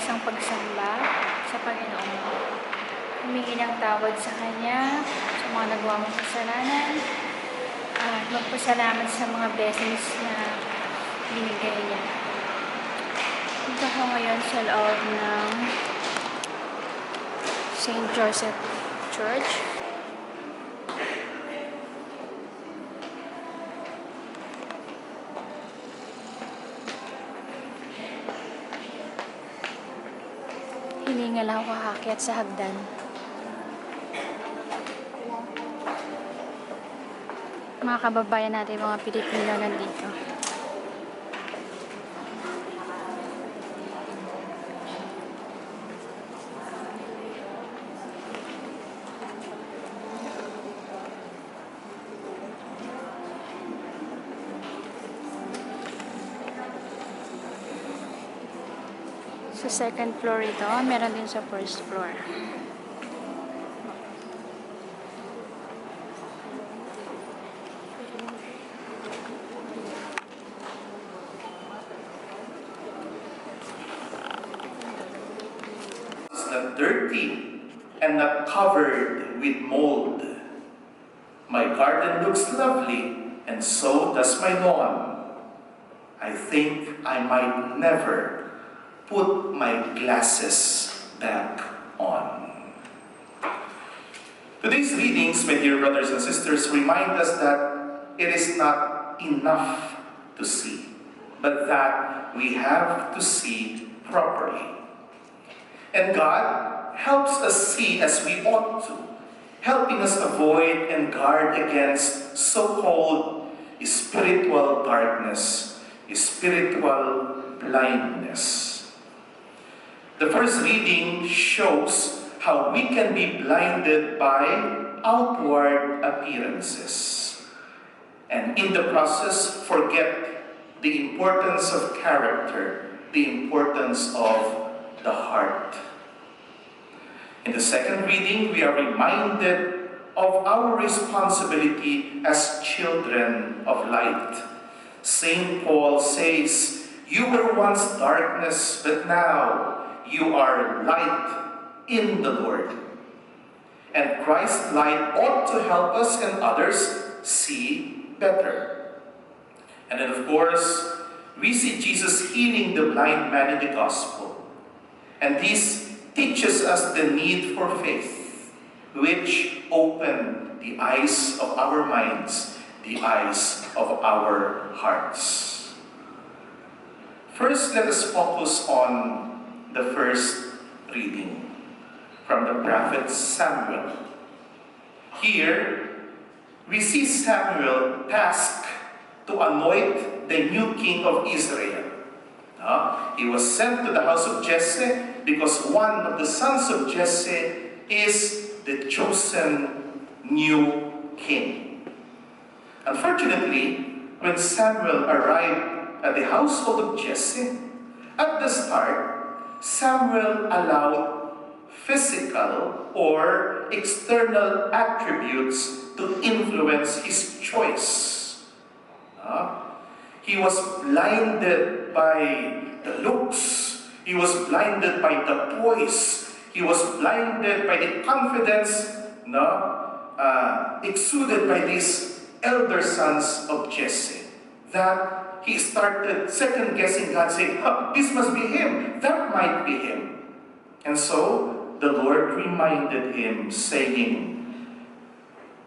isang pagsamba sa Panginoon. Humingi ng tawad sa Kanya sa mga nagawa mong kasalanan at magpasalamat sa mga blessings na binigay niya. Dito ko ngayon sa loob ng St.Joseph Church. Hiningal ako kaakyat sa hagdan. Mga kababayan natin, mga Pilipino nandito. Sa second floor ito, meron din sa first floor. It's not dirty and not covered with mold. My garden looks lovely, and so does my lawn. I think I might never put my glasses back on. Today's readings, my dear brothers and sisters, remind us that it is not enough to see, but that we have to see properly. And God helps us see as we ought to, helping us avoid and guard against so-called spiritual darkness, spiritual blindness. The first reading shows how we can be blinded by outward appearances, and in the process forget the importance of character, the importance of the heart. In the second reading, we are reminded of our responsibility as children of light. St. Paul says, "You were once darkness, but now you are light in the Lord." And Christ's light ought to help us and others see better. And then, of course, we see Jesus healing the blind man in the gospel. And this teaches us the need for faith, which open the eyes of our minds, the eyes of our hearts. First, let us focus on the first reading from the prophet Samuel. Here, we see Samuel tasked to anoint the new king of Israel. He was sent to the house of Jesse because one of the sons of Jesse is the chosen new king. Unfortunately, when Samuel arrived at the household of Jesse, at the start, Samuel allowed physical or external attributes to influence his choice. He was blinded by the looks. He was blinded by the poise. He was blinded by the confidence exuded by these elder sons of Jesse, that he started second-guessing God, saying, this must be him, that might be him. And so the Lord reminded him, saying,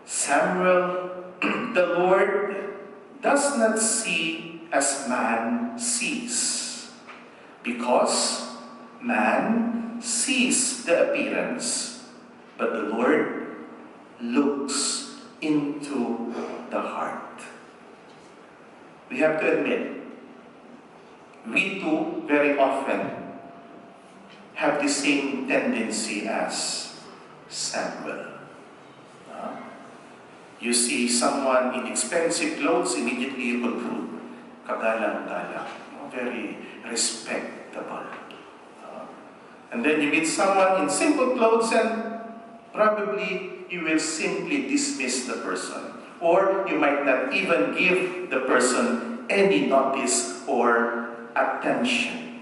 "Samuel, the Lord does not see as man sees, because man sees the appearance, but the Lord looks into the heart." We have to admit, we too very often have the same tendency as Samuel. You see someone in expensive clothes, immediately you conclude, kagalang-galang, very respectable. And then you meet someone in simple clothes and probably you will simply dismiss the person. Or you might not even give the person any notice or attention.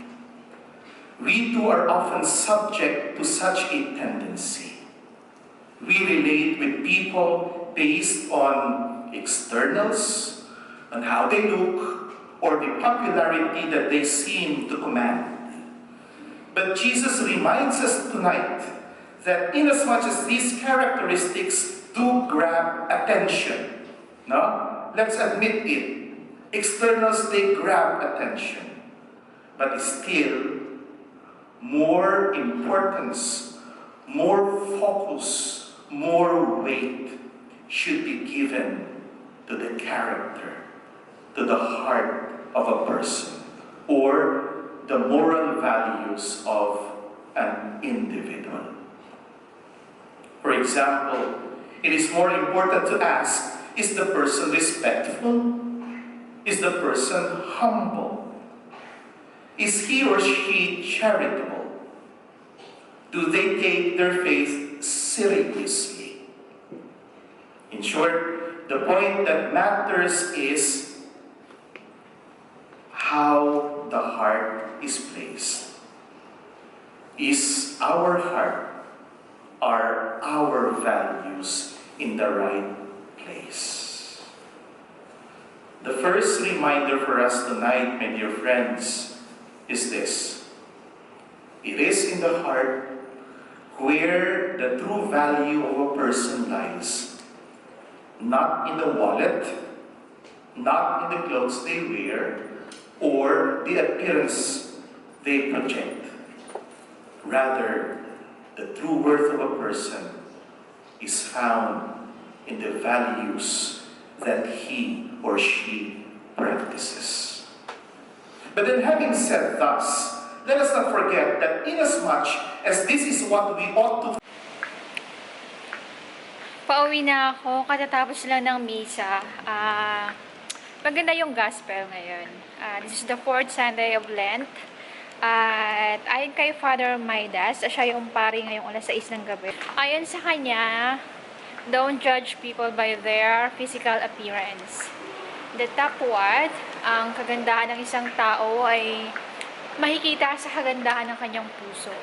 We too are often subject to such a tendency. We relate with people based on externals, on how they look, or the popularity that they seem to command. But Jesus reminds us tonight that inasmuch as these characteristics do grab attention, no? Let's admit it. Externals, they grab attention. But still, more importance, more focus, more weight should be given to the character, to the heart of a person, or the moral values of an individual. For example, it is more important to ask, is the person respectful? Is the person humble? Is he or she charitable? Do they take their faith seriously? In short, the point that matters is how the heart is placed. Is our heart, are our values in the right place? The first reminder for us tonight, my dear friends, is this. It is in the heart where the true value of a person lies. Not in the wallet, not in the clothes they wear, or the appearance they project. Rather, the true worth of a person is found in the values that he or she practices. But then, having said thus, let us not forget that inasmuch as this is what we ought to... Pauwi na ako, katatapos lang ng misa. Maganda yung gospel ngayon. This is the 4th Sunday of Lent. At ayon kay Father Maidas, siya yung pari ngayong alas 6 ng gabi. Ayon sa kanya, don't judge people by their physical appearance. The top what, ang kagandahan ng isang tao ay makikita sa kagandahan ng kanyang puso.